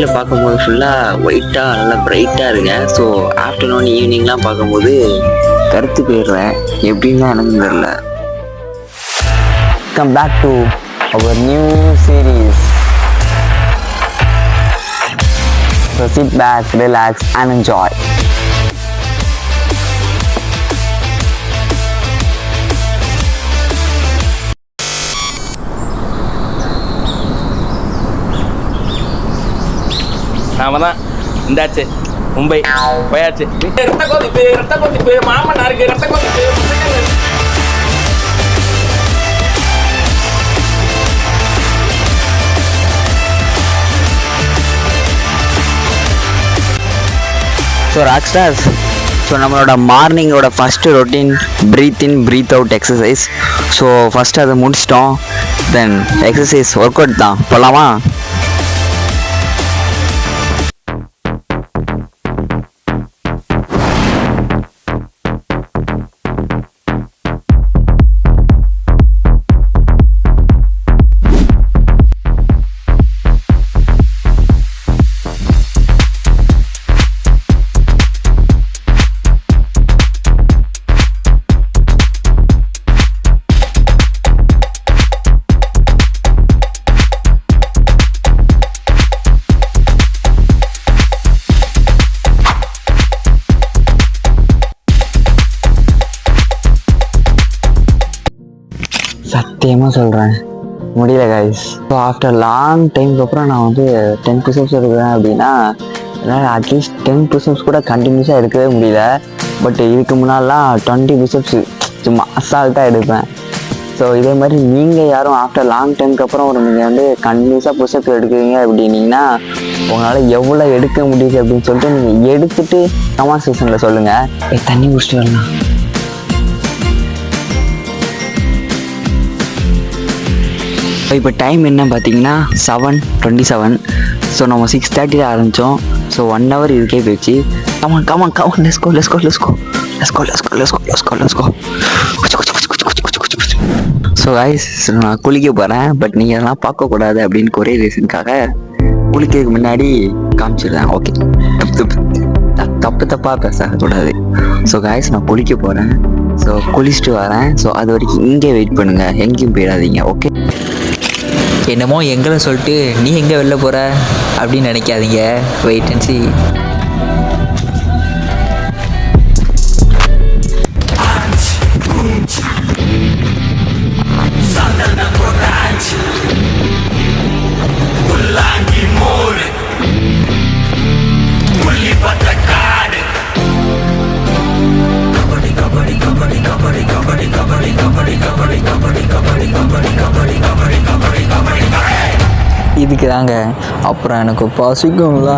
காலையில் பார்க்கும்போது ஃபுல்லாக ஒயிட்டாக நல்லா பிரைட்டாக இருக்கேன். ஸோ ஆஃப்டர்நூன் ஈவினிங்லாம் பார்க்கும்போது கருத்து போயிடுறேன். எப்படின்னு தான் எனக்கு தெரியல. Come back to our new series. So sit back, relax and enjoy. நாம தான் இந்தாச்சு மும்பை போயாச்சு. ரத்த கொதிப்பு மாமன் இருக்கு. ரத்த கொதிப்பு ஸோ ராக்ஸ்டார்ஸ், ஸோ நம்மளோட மார்னிங்கோட first routine breathe in breathe out exercise. So first அதை முடிச்சிட்டோம். தென் எக்ஸசைஸ் ஒர்க் அவுட் தான். போகலாமா? சத்தியமாக சொல்கிறேன், முடியல கைஸ். ஸோ ஆஃப்டர் லாங் டைமுக்கு அப்புறம் நான் வந்து 10 புஷ்அப்ஸ் எடுக்கிறேன் அப்படின்னா, என்னால் அட்லீஸ்ட் 10 புஷ்அப்ஸ் கூட கண்டினியூஸாக எடுக்கவே முடியல. பட் இதுக்கு முன்னாடிலாம் 20 புஷ்அப்ஸ் சும்மா அசால்ட்டாக எடுப்பேன். ஸோ இதே மாதிரி நீங்கள் யாரும் ஆஃப்டர் லாங் டைமுக்கு அப்புறம் ஒரு நீங்கள் வந்து கண்டினியூஸாக புஷ்அப்ஸ் எடுக்கிறீங்க அப்படின்னீங்கன்னா, உங்களால் எவ்வளோ எடுக்க முடியுது அப்படின்னு சொல்லிட்டு நீங்கள் எடுத்துகிட்டு கமெண்ட் செக்ஷனில் சொல்லுங்கள். தண்ணி குடிச்சிட்டு வரலாம். இப்போ டைம் என்ன பார்த்தீங்கன்னா 7:27. ஸோ நம்ம 6:30 ஆரம்பித்தோம். ஸோ 1 hour இதுக்கே போயிடுச்சு. Come on let's go. So guys, நான் குளிக்க போகிறேன். பட் நீங்கள் அதெல்லாம் பார்க்கக்கூடாது அப்படின்னு ஒரே ரீசனுக்காக குளிக்கிறதுக்கு முன்னாடி காமிச்சிடுறேன். ஓகே, தப்பாக பேசக்கூடாது. ஸோ கைஸ், நான் குளிக்க போகிறேன். ஸோ குளிச்சுட்டு வரேன். ஸோ அது வரைக்கும் இங்கே வெயிட் பண்ணுங்கள், எங்கேயும் போயிடாதீங்க. ஓகே? என்னமோ எங்களை சொல்லிட்டு நீ எங்கே வெளில போகிற அப்படின்னு நினைக்காதீங்க. வெயிட் அண்ட் சீ. இதுக்கு தாங்க அப்புறம் எனக்கு பசிக்கும்ல.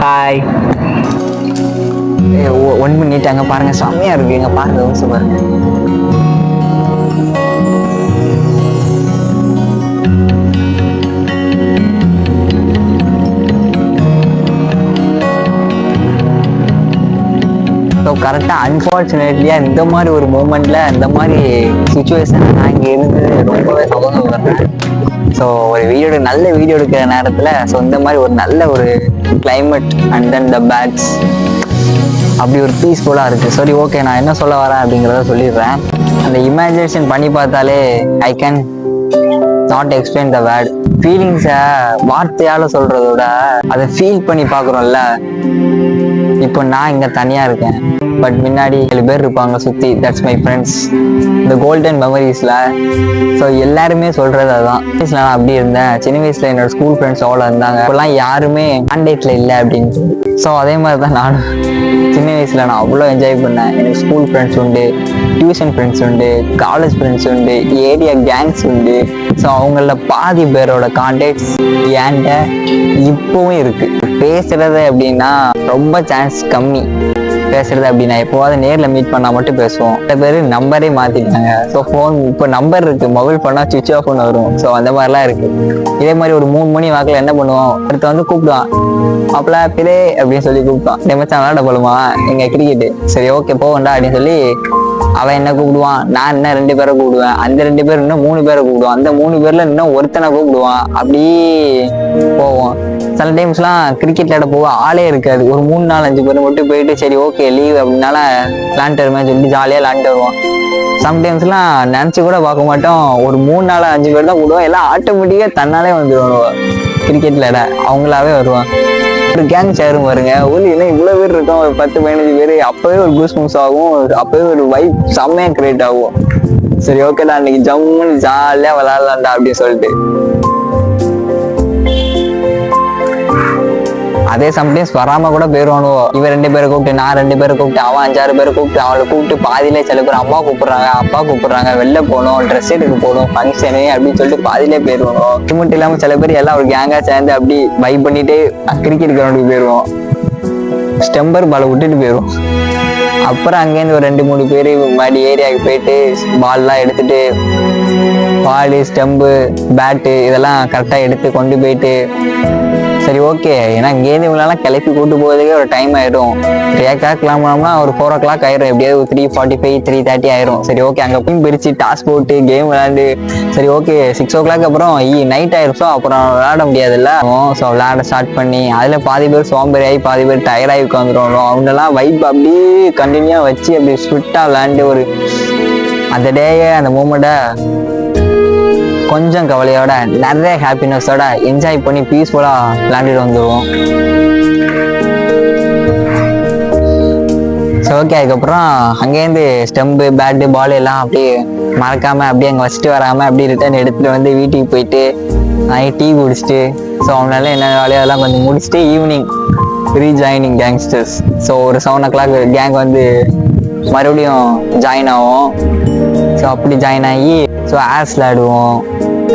ஹாய். 1 minute அங்கே பாருங்கள், செம்மையாக இருக்குது. இங்கே பாருங்கள், சூப்பர். கரெக்டாக அன்ஃபார்ச்சுனேட்லியாக இந்த மாதிரி ஒரு மூமெண்ட்டில் இந்த மாதிரி சுச்சுவேஷன் நான் இங்கே இருந்து ரொம்பவே சந்தோஷப்படுறேன். ஸோ ஒரு நல்ல வீடியோ எடுக்கிற நேரத்தில் ஸோ இந்த மாதிரி ஒரு நல்ல ஒரு climate and then the pads அப்படி ஒரு பீஸ்ஃபுல்லாக இருக்குது. சரி ஓகே, நான் என்ன சொல்ல வரேன் அப்படிங்கிறத சொல்லிடுறேன். அந்த இமேஜினேஷன் பண்ணி பார்த்தாலே I can not explain the word. ஃபீலிங்ஸை வார்த்தையால் சொல்கிறத விட அதை ஃபீல் பண்ணி பார்க்குறோம்ல. இப்போ நான் இங்கே தனியாக இருக்கேன், பட் முன்னாடி 7 பேர் இருப்பாங்க சுற்றி. தட்ஸ் மை ஃப்ரெண்ட்ஸ், இந்த கோல்டன் மெமரிஸில். ஸோ எல்லாருமே சொல்கிறது அதுதான். வயசில் நான் அப்படி இருந்தேன். சின்ன வயசில் என்னோட ஸ்கூல் ஃப்ரெண்ட்ஸ் அவ்வளோ இருந்தாங்க, இப்போலாம் யாருமே கான்டாக்டில் இல்லை அப்படின்னு. ஸோ அதே மாதிரி தான் நானும் சின்ன வயசில் நான் அவ்வளோ என்ஜாய் பண்ணேன். எனக்கு ஸ்கூல் ஃப்ரெண்ட்ஸ் உண்டு, டியூஷன் ஃப்ரெண்ட்ஸ் உண்டு, காலேஜ் ஃப்ரெண்ட்ஸ் உண்டு, ஏரியா கேங்ஸ் உண்டு. ஸோ அவங்கள பாதி பேரோட கான்டாக்ட்ஸ் ஏன்ட்ட இப்போவும் இருக்குது. பேசுகிறது அப்படின்னா ரொம்ப சான்ஸ் கம்மி. பேசுறது அப்படின்னா எப்போவாது நேரில் மீட் பண்ணால் மட்டும் பேசுவோம். சில பேர் நம்பரே மாற்றிட்டாங்க. ஸோ ஃபோன் இப்போ நம்பர் இருக்குது, மொபைல் பண்ணால் சுவிட்ச் ஆஃப் பண்ண வரும். ஸோ அந்த மாதிரிலாம் இருக்குது. இதே மாதிரி ஒரு 3 மணி வாக்கில் என்ன பண்ணுவோம், அடுத்து வந்து கூப்பிடுவான், அப்பல பிறே அப்படின்னு சொல்லி கூப்பிட்டான். மச்சான் விளாட போலுமா எங்கள் கிரிக்கெட்டு, சரி ஓகே போவேண்டா அப்படின்னு சொல்லி அவன் என்ன கூப்பிடுவான், நான் இன்னும் 2 பேரை கூப்பிடுவேன், அந்த 2 பேர் இன்னும் 3 பேரை கூப்பிடுவான், அந்த 3 பேர்ல இன்னும் ஒருத்தனை கூப்பிடுவான். அப்படி போவோம். சில டைம்ஸ்லாம் கிரிக்கெட் விளையாட போக ஆளே இருக்காது. ஒரு 3, 4, 5 பேர் மட்டும் போயிட்டு சரி ஓகே லீவ் அப்படின்னால விளாண்டு வருமே சொல்லி ஜாலியாக விளாண்டு வருவோம். சம்டைம்ஸ்லாம் நினச்சி கூட பார்க்க மாட்டோம். ஒரு 3, 4, 5 பேர் தான் கூடுவோம். எல்லாம் ஆட்டோமேட்டிக்காக தன்னாலே வந்துடுவோம். கிரிக்கெட் விளையாட அவங்களாவே வருவான். ஒரு கேங் சேரும் பாருங்க, ஒரு என்ன இவ்வளோ பேர் இருக்கோம், ஒரு 10, 15 பேர். அப்போவே ஒரு கூஸ் மூஸ் ஆகும், அப்போவே ஒரு வைப் செம்மையாக கிரியேட் ஆகும். சரி ஓகேடா அன்னைக்கு ஜம்முன்னு ஜாலியாக விளாட்லாம்டா அப்படின்னு சொல்லிட்டு. அதே சம்டைம்ஸ் வராம கூட போயிடுவானுவோ. இவன் 2 பேரை கூப்பிட்டு, நான் 2 பேரை கூப்பிட்டு, அவன் 5, 6 பேரை கூப்பிட்டு, அவளை கூப்பிட்டு பாதியிலே சில பேர் அம்மா கூப்பிடுறாங்க, அப்பா கூப்பிடுறாங்க, வெளில போகணும், ட்ரெஸ் எடுக்க போகணும், ஃபங்க்ஷனு அப்படின்னு சொல்லிட்டு பாதியிலே போயிடுவானோ. இது மட்டும் இல்லாமல் சில பேர் எல்லாம் ஒரு கேங்கா சேர்ந்து அப்படி வைப் பண்ணிட்டு கிரிக்கெட் கிரவுண்டுக்கு போயிடுவோம். ஸ்டெம்பர் பாலை விட்டுட்டு போயிடுவோம். அப்புறம் அங்கேருந்து ஒரு 2, 3 பேர் மறுபடி ஏரியாவுக்கு போயிட்டு பால்லாம் எடுத்துட்டு, பால், ஸ்டெம்பு, பேட்டு இதெல்லாம் கரெக்டாக எடுத்து கொண்டு போயிட்டு சரி ஓகே. ஏன்னா இங்கேருந்து இவங்களெல்லாம் கிளப்பி கூட்டு போகிறதுக்கே ஒரு டைம் ஆகிடும். 3 o'clock கிளம்பினோம்னா ஒரு 4 o'clock ஆயிரும். எப்படியாவது 3:45, 3:30 ஆயிரும். சரி ஓகே, அங்கே போய் பிரித்து டாஸ் போட்டு கேம் விளையாண்டு சரி ஓகே 6 o'clock அப்புறம் நைட் ஆயிரும். ஸோ அப்புறம் விளையாட முடியாதுல்ல. ஸோ விளையாட ஸ்டார்ட் பண்ணி அதில் பாதி பேர் சோம்பேறி ஆகி பாதி பேர் டயர்டாகி உட்காந்துருவோம். அவங்கெல்லாம் வைப் அப்படியே கண்டினியூவாக வச்சு அப்படி ஸ்விட்டாக விளையாண்டு ஒரு அந்த டேயை அந்த மூமெண்ட்டை கொஞ்சம் கவலையோட நிறைய ஹாப்பினஸோட என்ஜாய் பண்ணி பீஸ்ஃபுல்லாக விளையாண்டுட்டு வந்துடுவோம். ஸோ ஓகே, அதுக்கப்புறம் அங்கேருந்து ஸ்டெம்பு, பேட்டு, பால் எல்லாம் அப்படியே மறக்காமல் அப்படியே அங்கே வச்சுட்டு வராமல் அப்படியே ரிட்டர்ன் எடுத்துகிட்டு வந்து வீட்டுக்கு போயிட்டு டீ குடிச்சிட்டு ஸோ அவனால என்ன வேலையோ அதெல்லாம் கொஞ்சம் முடிச்சுட்டு ஈவினிங் ரீஜாயினிங் கேங்ஸ்டர்ஸ். ஸோ ஒரு 7 o'clock கேங் வந்து மறுபடியும் ஜாயின் ஆகும். ஸோ அப்படி ஜாயின் ஆகி ஸோ ஆஸ் விளையாடுவோம்,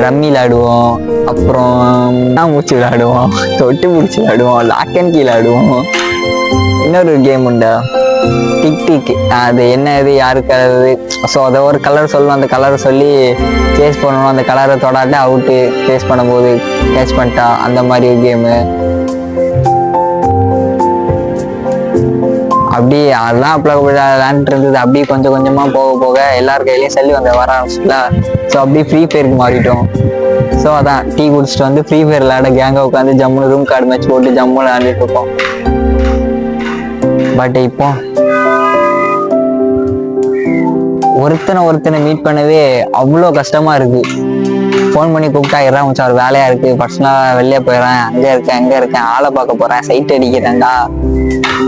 ரம்மி விளையாடுவோம், அப்புறம் மூச்சு விளையாடுவோம், தொட்டு பிடிச்சி விளையாடுவோம், லாக் அண்ட் கீ விளையாடுவோம். இன்னொரு கேம் உண்டா டிக், அது என்ன இது யாருக்கு. ஸோ அதை ஒரு கலர் சொல்லுவோம், அந்த கலரை சொல்லி சேஸ் பண்ணணும். அந்த கலரை தொடாட்டு அவுட்டு, சேஸ் பண்ணும்போது கேட்ச் பண்ணிட்டா அந்த மாதிரி ஒரு கேமு. அப்படி அதெல்லாம் அப்போ விளையாண்டுட்டு இருந்தது. அப்படியே கொஞ்சம் கொஞ்சமாக போக போக எல்லார் கையிலையும் செல்லு வந்து வர ஆரம்பிச்சுல. ஸோ அப்படியே ஃப்ரீ ஃபயருக்கு மாறிட்டோம். ஸோ அதான் டீ குடிச்சிட்டு வந்து ஃப்ரீ ஃபயர் விளையாட கேங்கை உட்காந்து ஜம்முன்னு ரூம் கார்டு மேட்ச் போட்டு ஜம்மு விளையாண்டுட்டு இருப்போம். பட் இப்போ ஒருத்தனை மீட் பண்ணவே அவ்வளோ கஷ்டமா இருக்கு. ஃபோன் பண்ணி கூப்பிட்டா மச்சான் ஒரு வேலையா இருக்கு, பர்சனலாக வெளியே போயிடறேன், அங்கே இருக்கேன், ஆளை பார்க்க போறேன், சைட் அடிக்கிறேன்டா,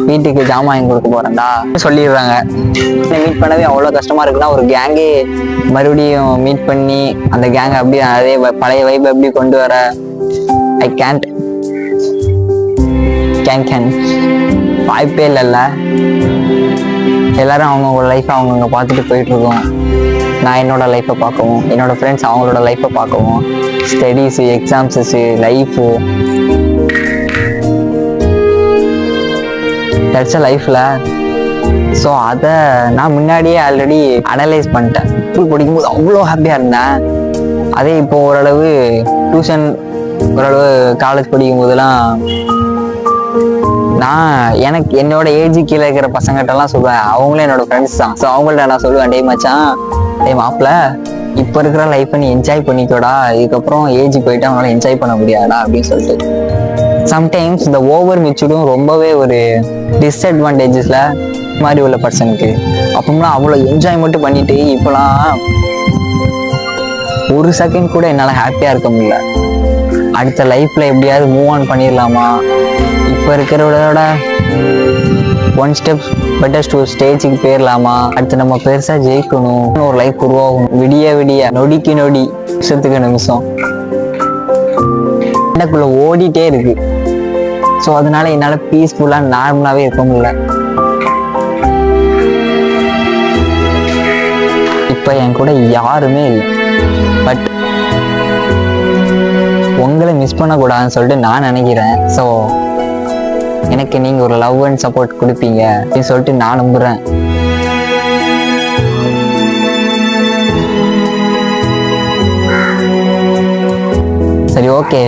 வீட்டுக்கு ஜாமான் வாங்கி கொடுக்க போறேன்டா சொல்லிடுறாங்க. மீட் பண்ணவே அவ்வளோ கஷ்டமா இருக்குன்னா ஒரு கேங்கே மறுபடியும் மீட் பண்ணி அந்த கேங்கை அப்படியே அதே பழைய வைப் எப்படி கொண்டு வர ஐ கேன் வாய்ப்பே இல்லைல்ல. எல்லாரும் அவங்கவுங்க லைஃப்பை அவங்கவுங்க பார்த்துட்டு போயிட்டு இருக்கோம். நான் என்னோட லைஃப்பை பார்க்கவும், என்னோட ஃப்ரெண்ட்ஸ் அவங்களோட லைஃப்பை பார்க்கவும், studies, exams, life, that's a லைஃப்ல. ஸோ அதை நான் முன்னாடியே ஆல்ரெடி அனலைஸ் பண்ணிட்டேன். ஸ்கூல் படிக்கும்போது அவ்வளோ ஹாப்பியாக இருந்தேன். அதே இப்போ ஓரளவு டியூஷன், ஓரளவு காலேஜ் படிக்கும் போதெல்லாம் எனக்கு என்னோட ஏஜ் கீழே இருக்கிற பசங்கிட்டலாம் சொல்லுவேன், அவங்களும் என்னோட ஃப்ரெண்ட்ஸ் தான். ஸோ அவங்கள்ட்ட நான் சொல்லுவேன், டே மச்சான், டே மாப்பிள்ள, இப்போ இருக்கிற லைஃப்பை நீ என்ஜாய் பண்ணிக்கோடா, இதுக்கப்புறம் ஏஜ் போயிட்டு அவங்களால என்ஜாய் பண்ண முடியாதா அப்படின்னு சொல்லிட்டு. சம்டைம்ஸ் இந்த ஓவர் மெச்சூர்டும் ரொம்பவே ஒரு டிஸ்அட்வான்டேஜஸ்ல மாதிரி உள்ள பர்சனுக்கு. அப்போம்லாம் அவ்வளோ என்ஜாய் மட்டும் பண்ணிட்டு இப்போலாம் ஒரு செகண்ட் கூட என்னால் ஹாப்பியாக இருக்க முடியல. அடுத்த லைஃப்ல எப்படியாவது மூவ் ஆன் பண்ணிடலாமா, இப்போ இருக்கிறதோட ஒன் ஸ்டெப் பெட்டர் ஸ்டேஜுக்கு போயிடலாமா, அடுத்து நம்ம பெருசா ஜெயிக்கணும், ஒரு லைஃப் உருவாகும், விடிய விடிய நொடிக்கு நொடி நிமிஷத்துக்கு நிமிஷம் எனக்குள்ள ஓடிட்டே இருக்கு. ஸோ அதனால என்னால பீஸ்ஃபுல்லா நார்மலாவே இருக்க முடியல. இப்ப என் கூட யாருமே இல்லை. பட் உங்களை மிஸ் பண்ணக்கூடாதுன்னு சொல்லிட்டு நான் நினைக்கிறேன். ஸோ எனக்கு நீங்க ஒரு லவ் அண்ட் சப்போர்ட் கொடுப்பீங்க அப்படின்னு சொல்லிட்டு நான் நம்புறேன். சரி, okay.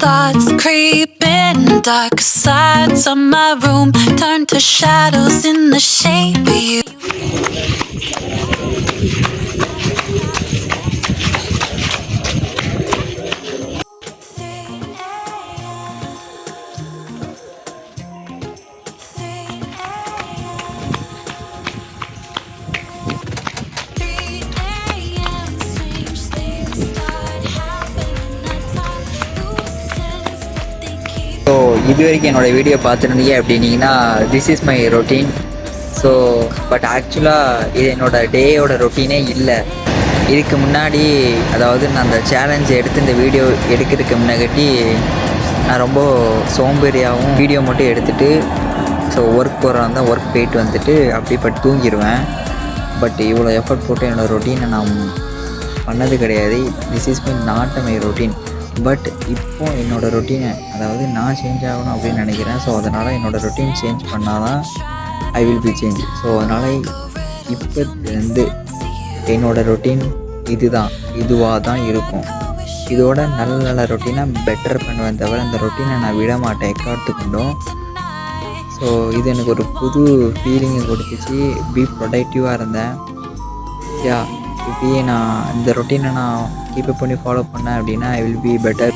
Thoughts creeping, dark sides of my room turn to shadows in the shape of you. So இது வரைக்கும் என்னோடய வீடியோ பார்த்துருந்தீங்க அப்படின்னீங்கன்னா this is my routine. So but ஆக்சுவலாக இது என்னோடய டேயோட ரொட்டீனே இல்லை. இதுக்கு முன்னாடி, அதாவது நான் அந்த சேலஞ்சை எடுத்து இந்த வீடியோ எடுக்கிறதுக்கு முன்னாடி நான் ரொம்ப சோம்பேறியாகவும் வீடியோ மட்டும் எடுத்துகிட்டு ஸோ ஒர்க் போகிறதா இருந்தால் ஒர்க் போயிட்டு வந்துட்டு அப்படியே பட்டு தூங்கிடுவேன். பட் இவ்வளோ எஃபர்ட் போட்டு என்னோடய ரொட்டீனை நான் பண்ணது கிடையாது. This is my not my routine. But இப்போ என்னோடய ரொட்டீனை, அதாவது நான் சேஞ்ச் ஆகணும் அப்படின்னு நினைக்கிறேன். ஸோ அதனால் என்னோடய ரொட்டீன் சேஞ்ச் பண்ணால் தான் I will be change. So அதனால் இப்போலேருந்து என்னோடய ரொட்டீன் இதுவாக தான் இருக்கும். இதோட நல்ல நல்ல ரொட்டீனை பெட்டர் பண்ணுவேன் தவிர அந்த ரொட்டீனை நான் விட மாட்டேன் எக்காரணத்துக்கும். ஸோ இது எனக்கு ஒரு புது ஃபீலிங்கை கொடுத்துச்சு. பி ப்ரொடக்டிவாக இருந்தேன். இப்படியே நான் இந்த ரொட்டீனை நான் கீப் அப் பண்ணி ஃபாலோ பண்ணேன் அப்படின்னா ஐ வில் பி பெட்டர்.